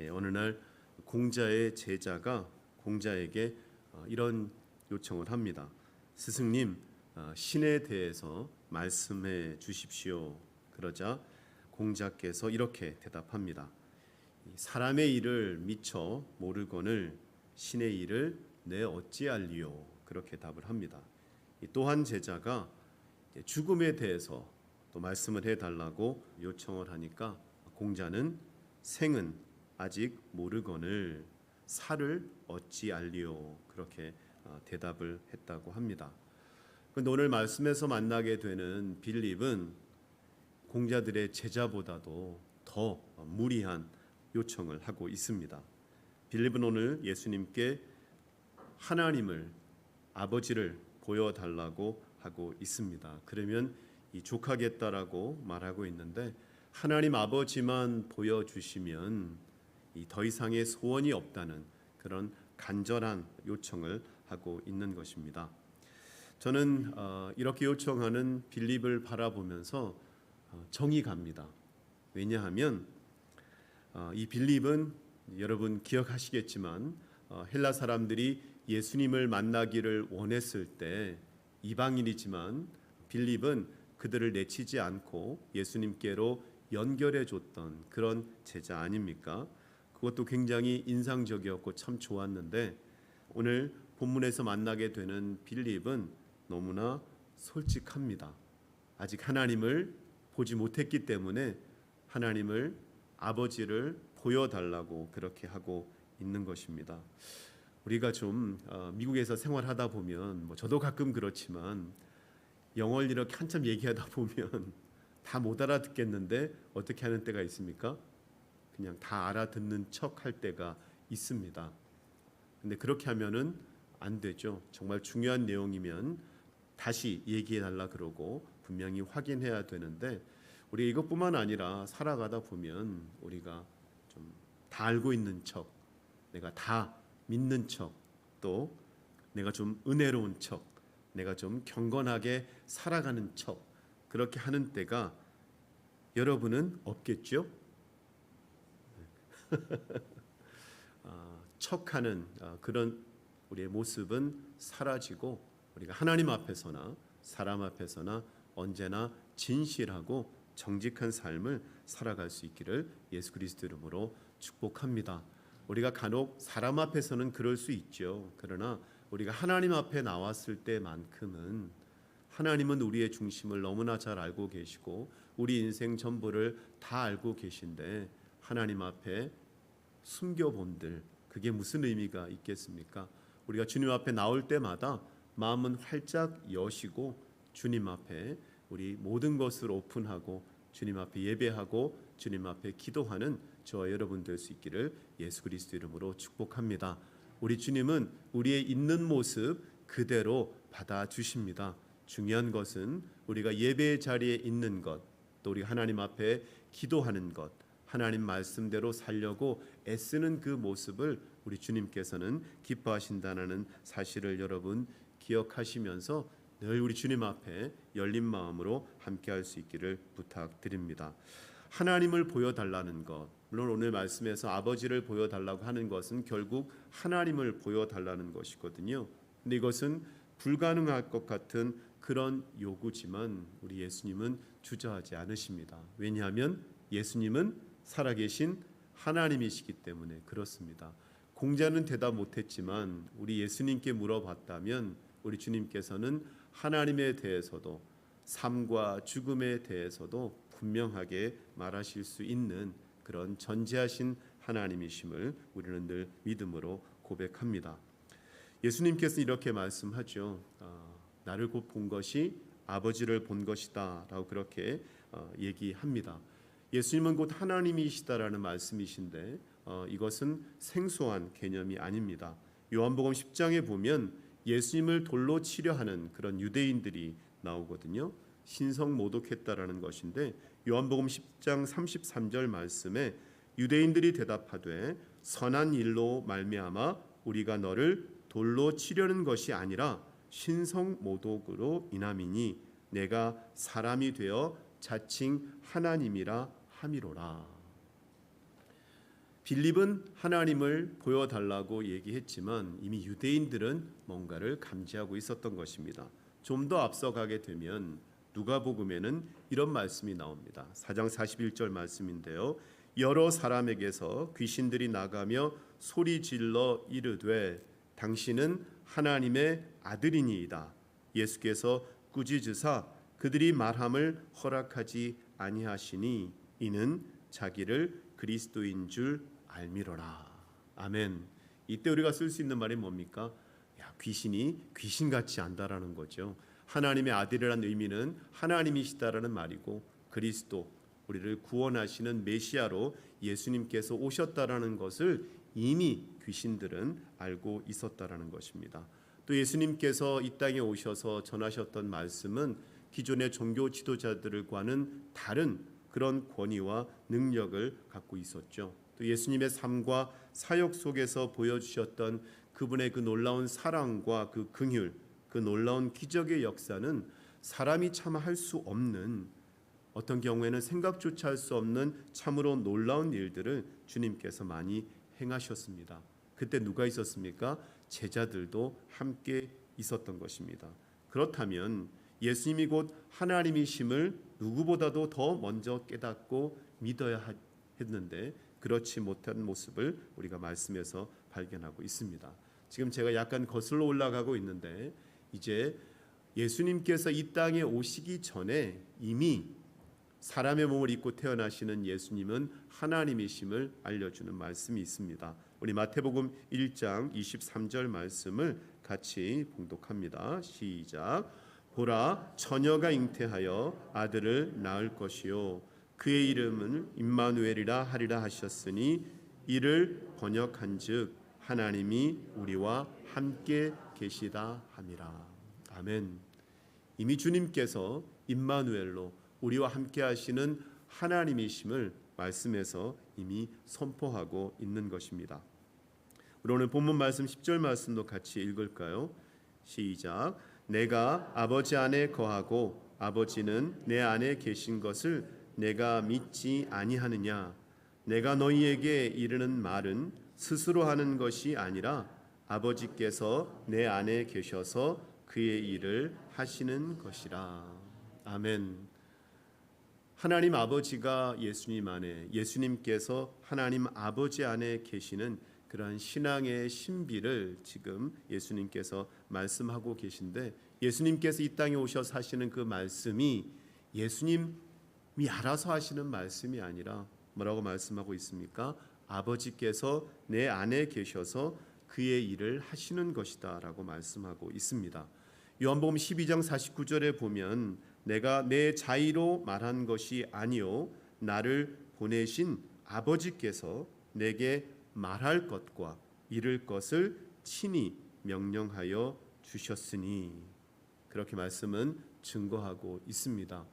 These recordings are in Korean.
어느 날 공자의 제자가 공자에게 이런 요청을 합니다. 스승님, 신에 대해서 말씀해 주십시오. 그러자 공자께서 이렇게 대답합니다. 사람의 일을 미처 모르거늘 신의 일을 내 어찌 알리요. 그렇게 답을 합니다. 또한 제자가 죽음에 대해서 또 말씀을 해달라고 요청을 하니까 공자는 생은 아직 모르거늘 살을 어찌 알리요. 그렇게 대답을 했다고 합니다. 그런데 오늘 말씀에서 만나게 되는 빌립은 공자들의 제자보다도 더 무리한 요청을 하고 있습니다. 빌립은 오늘 예수님께 하나님을, 아버지를 보여달라고 하고 있습니다. 그러면 족하겠다라고 말하고 있는데 하나님 아버지만 보여주시면 더 이상의 소원이 없다는 그런 간절한 요청을 하고 있는 것입니다. 저는 이렇게 요청하는 빌립을 바라보면서 정이 갑니다. 왜냐하면 이 빌립은 여러분 기억하시겠지만 헬라 사람들이 예수님을 만나기를 원했을 때 이방인이지만 빌립은 그들을 내치지 않고 예수님께로 연결해 줬던 그런 제자 아닙니까? 그것도 굉장히 인상적이었고 참 좋았는데 오늘 본문에서 만나게 되는 빌립은 너무나 솔직합니다. 아직 하나님을 보지 못했기 때문에 하나님을, 아버지를 보여달라고 그렇게 하고 있는 것입니다. 우리가 좀 미국에서 생활하다 보면 저도 가끔 그렇지만 영어를 이렇게 한참 얘기하다 보면 다 못 알아듣겠는데 어떻게 하는 때가 있습니까? 그냥 다 알아듣는 척 할 때가 있습니다. 근데 그렇게 하면은 안 되죠. 정말 중요한 내용이면 다시 얘기해 달라 그러고 분명히 확인해야 되는데 우리 이것뿐만 아니라 살아가다 보면 우리가 좀 다 알고 있는 척, 내가 다 믿는 척, 또 내가 좀 은혜로운 척, 내가 좀 경건하게 살아가는 척 그렇게 하는 때가 여러분은 없겠죠? 척하는 그런 우리의 모습은 사라지고 우리가 하나님 앞에서나 사람 앞에서나 언제나 진실하고 정직한 삶을 살아갈 수 있기를 예수 그리스도 이름으로 축복합니다. 우리가 간혹 사람 앞에서는 그럴 수 있죠. 그러나 우리가 하나님 앞에 나왔을 때만큼은 하나님은 우리의 중심을 너무나 잘 알고 계시고 우리 인생 전부를 다 알고 계신데 하나님 앞에 숨겨본들 그게 무슨 의미가 있겠습니까? 우리가 주님 앞에 나올 때마다 마음은 활짝 여시고 주님 앞에 우리 모든 것을 오픈하고 주님 앞에 예배하고 주님 앞에 기도하는 저와 여러분 될 수 있기를 예수 그리스도 이름으로 축복합니다. 우리 주님은 우리의 있는 모습 그대로 받아주십니다. 중요한 것은 우리가 예배의 자리에 있는 것, 또 우리 하나님 앞에 기도하는 것, 하나님 말씀대로 살려고 애쓰는 그 모습을 우리 주님께서는 기뻐하신다는 사실을 여러분 기억하시면서 늘 우리 주님 앞에 열린 마음으로 함께할 수 있기를 부탁드립니다. 하나님을 보여달라는 것, 물론 오늘 말씀에서 아버지를 보여달라고 하는 것은 결국 하나님을 보여달라는 것이거든요. 근데 이것은 불가능할 것 같은 그런 요구지만 우리 예수님은 주저하지 않으십니다. 왜냐하면 예수님은 살아계신 하나님이시기 때문에 그렇습니다. 공자는 대답 못했지만 우리 예수님께 물어봤다면 우리 주님께서는 하나님에 대해서도 삶과 죽음에 대해서도 분명하게 말하실 수 있는 그런 전지하신 하나님이심을 우리는 늘 믿음으로 고백합니다. 예수님께서 이렇게 말씀하죠. 나를 곧 본 것이 아버지를 본 것이다 라고 그렇게 얘기합니다. 예수님은 곧 하나님이시다라는 말씀이신데 이것은 생소한 개념이 아닙니다. 요한복음 10장에 보면 예수님을 돌로 치려 하는 그런 유대인들이 나오거든요. 신성 모독했다라는 것인데 요한복음 10장 33절 말씀에 유대인들이 대답하되 선한 일로 말미암아 우리가 너를 돌로 치려는 것이 아니라 신성 모독으로 인함이니 내가 사람이 되어 자칭 하나님이라 함이로라. 빌립은 하나님을 보여달라고 얘기했지만 이미 유대인들은 뭔가를 감지하고 있었던 것입니다. 좀 더 앞서가게 되면 누가복음에는 이런 말씀이 나옵니다. 4장 41절 말씀인데요. 여러 사람에게서 귀신들이 나가며 소리 질러 이르되 당신은 하나님의 아들이니이다. 예수께서 꾸짖으사 그들이 말함을 허락하지 아니하시니 이는 자기를 그리스도인 줄 알미러라. 아멘. 이때 우리가 쓸 수 있는 말이 뭡니까? 귀신이 귀신같이 안다라는 거죠. 하나님의 아들이라는 의미는 하나님이시다라는 말이고 그리스도, 우리를 구원하시는 메시아로 예수님께서 오셨다라는 것을 이미 귀신들은 알고 있었다라는 것입니다. 또 예수님께서 이 땅에 오셔서 전하셨던 말씀은 기존의 종교 지도자들과는 다른 그런 권위와 능력을 갖고 있었죠. 또 예수님의 삶과 사역 속에서 보여주셨던 그분의 그 놀라운 사랑과 그 긍휼, 그 놀라운 기적의 역사는 사람이 참 할 수 없는, 어떤 경우에는 생각조차 할 수 없는 참으로 놀라운 일들을 주님께서 많이 행하셨습니다. 그때 누가 있었습니까? 제자들도 함께 있었던 것입니다. 그렇다면 예수님이 곧 하나님이심을 누구보다도 더 먼저 깨닫고 믿어야 했는데 그렇지 못한 모습을 우리가 말씀에서 발견하고 있습니다. 지금 제가 약간 거슬러 올라가고 있는데 이제 예수님께서 이 땅에 오시기 전에 이미 사람의 몸을 입고 태어나시는 예수님은 하나님이심을 알려주는 말씀이 있습니다. 우리 마태복음 1장 23절 말씀을 같이 봉독합니다. 시작. 보라, 처녀가 잉태하여 아들을 낳을 것이요 그의 이름은 임마누엘이라 하리라 하셨으니 이를 번역한즉 하나님이 우리와 함께 계시다 함이라. 아멘. 이미 주님께서 임마누엘로 우리와 함께 하시는 하나님이심을 말씀에서 이미 선포하고 있는 것입니다. 우리 오늘 본문 말씀 10절 말씀도 같이 읽을까요? 시작. 내가 아버지 안에 거하고 아버지는 내 안에 계신 것을 내가 믿지 아니하느냐? 내가 너희에게 이르는 말은 스스로 하는 것이 아니라 아버지께서 내 안에 계셔서 그의 일을 하시는 것이라. 아멘. 하나님 아버지가 예수님 안에, 예수님께서 하나님 아버지 안에 계시는 그러한 신앙의 신비를 지금 예수님께서 말씀하고 계신데, 예수님께서 이 땅에 오셔서 하시는 그 말씀이 예수님이 알아서 하시는 말씀이 아니라 뭐라고 말씀하고 있습니까? 아버지께서 내 안에 계셔서 그의 일을 하시는 것이다 라고 말씀하고 있습니다. 요한복음 12장 49절에 보면 내가 내 자의로 말한 것이 아니요 나를 보내신 아버지께서 내게 말할 것과 이를 것을 친히 명령하여 주셨으니, 그렇게 말씀은 증거하고 있습니다.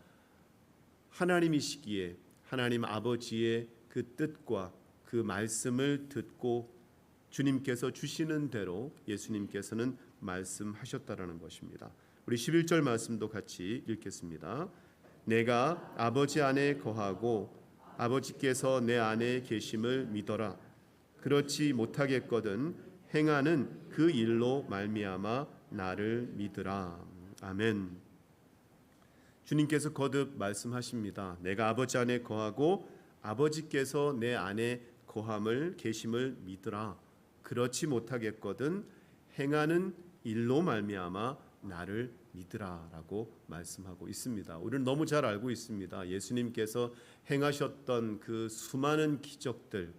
하나님이시기에 하나님 아버지의 그 뜻과 그 말씀을 듣고 주님께서 주시는 대로 예수님께서는 말씀하셨다라는 것입니다. 우리 11절 말씀도 같이 읽겠습니다. 내가 아버지 안에 거하고 아버지께서 내 안에 계심을 믿어라. 그렇지 못하겠거든 행하는 그 일로 말미암아 나를 믿으라. 아멘. 주님께서 거듭 말씀하십니다. 내가 아버지 안에 거하고 아버지께서 내 안에 거함을 계심을 믿으라. 그렇지 못하겠거든 행하는 일로 말미암아 나를 믿으라라고 말씀하고 있습니다. 우리는 너무 잘 알고 있습니다. 예수님께서 행하셨던 그 수많은 기적들,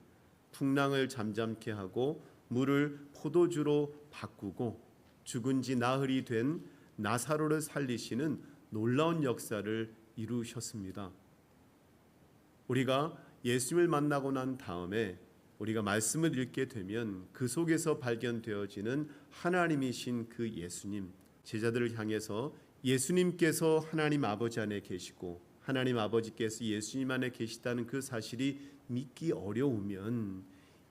풍랑을 잠잠케 하고 물을 포도주로 바꾸고 죽은 지 나흘이 된 나사로를 살리시는 놀라운 역사를 이루셨습니다. 우리가 예수님을 만나고 난 다음에 우리가 말씀을 읽게 되면 그 속에서 발견되어지는 하나님이신 그 예수님, 제자들을 향해서 예수님께서 하나님 아버지 안에 계시고 하나님 아버지께서 예수님 안에 계시다는 그 사실이 믿기 어려우면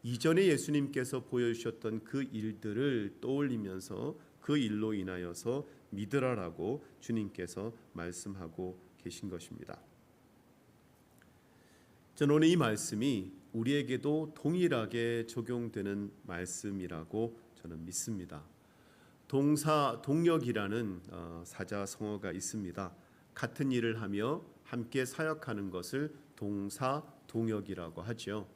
이전에 예수님께서 보여주셨던 그 일들을 떠올리면서 그 일로 인하여서 믿으라라고 주님께서 말씀하고 계신 것입니다. 저는 오늘 이 말씀이 우리에게도 동일하게 적용되는 말씀이라고 저는 믿습니다. 동사 동역이라는 사자성어가 있습니다. 같은 일을 하며 함께 사역하는 것을 동사 동역이라고 하죠.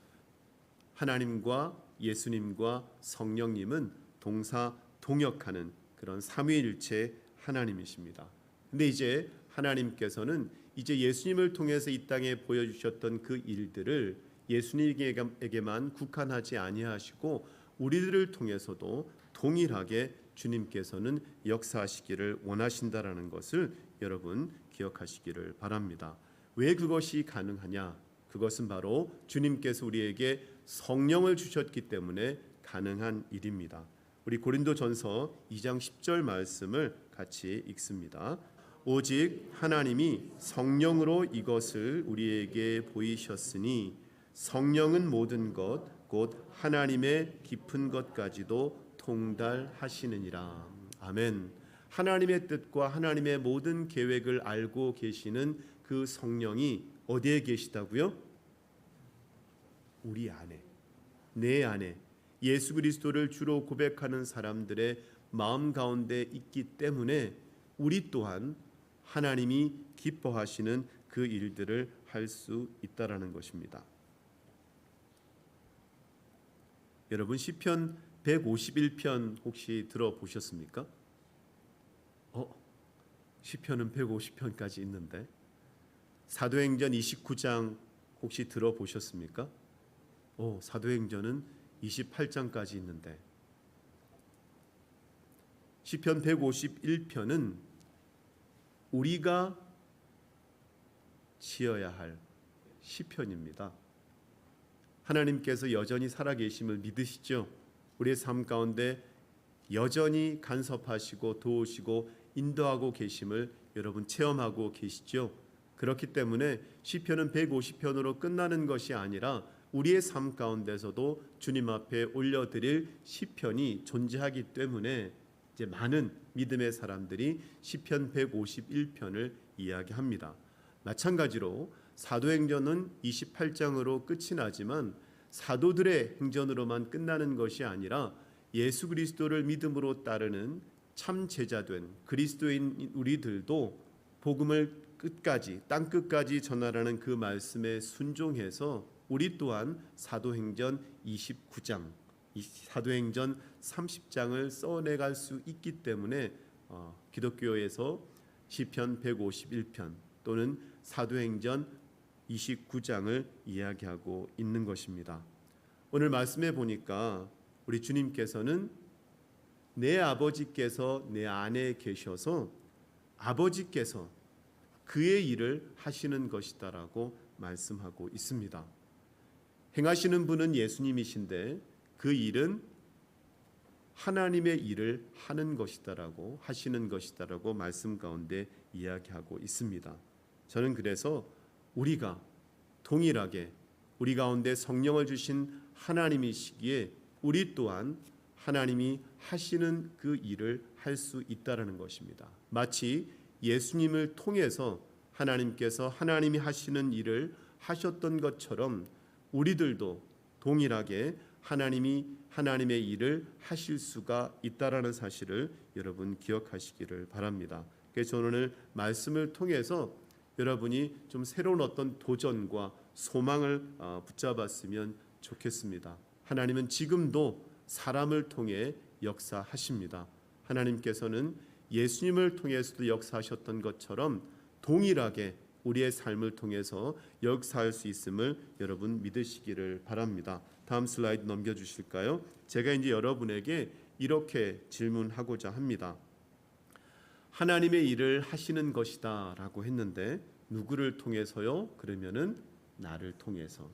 하나님과 예수님과 성령님은 동사 동역하는 그런 삼위일체 하나님이십니다. 근데 이제 하나님께서는 이제 예수님을 통해서 이 땅에 보여주셨던 그 일들을 예수님에게만 국한하지 아니하시고 우리들을 통해서도 동일하게 주님께서는 역사하시기를 원하신다라는 것을 여러분 기억하시기를 바랍니다. 왜 그것이 가능하냐? 그것은 바로 주님께서 우리에게 성령을 주셨기 때문에 가능한 일입니다. 우리 고린도전서 2장 10절 말씀을 같이 읽습니다. 오직 하나님이 성령으로 이것을 우리에게 보이셨으니 성령은 모든 것 곧 하나님의 깊은 것까지도 통달하시느니라. 아멘. 하나님의 뜻과 하나님의 모든 계획을 알고 계시는 그 성령이 어디에 계시다고요? 우리 안에, 내 안에 예수 그리스도를 주로 고백하는 사람들의 마음 가운데 있기 때문에 우리 또한 하나님이 기뻐하시는 그 일들을 할 수 있다라는 것입니다. 여러분 시편 151편 혹시 들어보셨습니까? 시편은 150편까지 있는데 사도행전 29장 혹시 들어보셨습니까? 사도행전은 28장까지 있는데 시편 151편은 우리가 지어야 할 시편입니다. 하나님께서 여전히 살아계심을 믿으시죠? 우리의 삶 가운데 여전히 간섭하시고 도우시고 인도하고 계심을 여러분 체험하고 계시죠? 그렇기 때문에 시편은 150편으로 끝나는 것이 아니라 우리의 삶 가운데서도 주님 앞에 올려드릴 시편이 존재하기 때문에 이제 많은 믿음의 사람들이 시편 151편을 이야기합니다. 마찬가지로 사도행전은 28장으로 끝이 나지만 사도들의 행전으로만 끝나는 것이 아니라 예수 그리스도를 믿음으로 따르는 참 제자된 그리스도인 우리들도 복음을 끝까지 땅 끝까지 전하라는 그 말씀에 순종해서 우리 또한 사도행전 29장, 사도행전 30장을 써내갈 수 있기 때문에 기독교에서 시편 151편 또는 사도행전 29장을 이야기하고 있는 것입니다. 오늘 말씀해 보니까 우리 주님께서는 내 아버지께서 내 안에 계셔서 아버지께서 그의 일을 하시는 것이다라고 말씀하고 있습니다. 행하시는 분은 예수님이신데 그 일은 하나님의 일을 하는 것이다라고 하시는 것이다라고 말씀 가운데 이야기하고 있습니다. 저는 그래서 우리가 동일하게 우리 가운데 성령을 주신 하나님이시기에 우리 또한 하나님이 하시는 그 일을 할 수 있다라는 것입니다. 마치 예수님을 통해서 하나님께서 하나님이 하시는 일을 하셨던 것처럼 우리들도 동일하게 하나님이 하나님의 일을 하실 수가 있다라는 사실을 여러분 기억하시기를 바랍니다. 그래서 저는 오늘 말씀을 통해서 여러분이 좀 새로운 어떤 도전과 소망을 붙잡았으면 좋겠습니다. 하나님은 지금도 사람을 통해 역사하십니다. 하나님께서는 예수님을 통해서도 역사하셨던 것처럼 동일하게 우리의 삶을 통해서 역사할 수 있음을 여러분 믿으시기를 바랍니다. 다음 슬라이드 넘겨주실까요? 제가 이제 여러분에게 이렇게 질문하고자 합니다. 하나님의 일을 하시는 것이다 라고 했는데 누구를 통해서요? 그러면은 나를 통해서.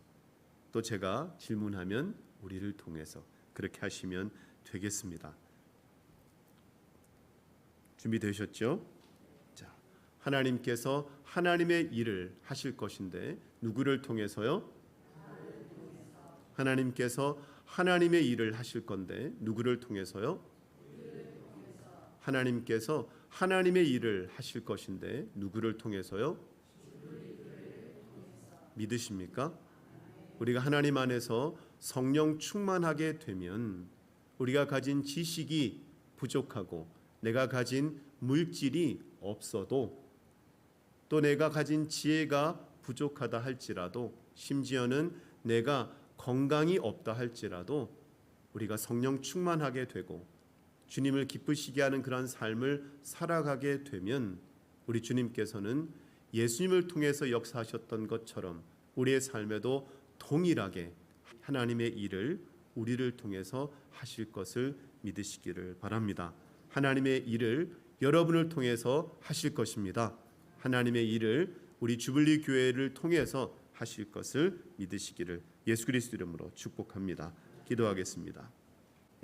또 제가 질문하면 우리를 통해서. 그렇게 하시면 되겠습니다. 준비되셨죠? 자, 하나님께서 하나님의 일을 하실 것인데 누구를 통해서요? 하나님께서 하나님의 일을 하실 건데 누구를 통해서요? 하나님께서 하나님의 일을 하실 것인데 누구를 통해서요? 믿으십니까? 우리가 하나님 안에서 성령 충만하게 되면 우리가 가진 지식이 부족하고 내가 가진 물질이 없어도 또 내가 가진 지혜가 부족하다 할지라도 심지어는 내가 건강이 없다 할지라도 우리가 성령 충만하게 되고 주님을 기쁘시게 하는 그런 삶을 살아가게 되면 우리 주님께서는 예수님을 통해서 역사하셨던 것처럼 우리의 삶에도 동일하게 하나님의 일을 우리를 통해서 하실 것을 믿으시기를 바랍니다. 하나님의 일을 여러분을 통해서 하실 것입니다. 하나님의 일을 우리 주블리 교회를 통해서 하실 것을 믿으시기를 예수 그리스도 이름으로 축복합니다. 기도하겠습니다.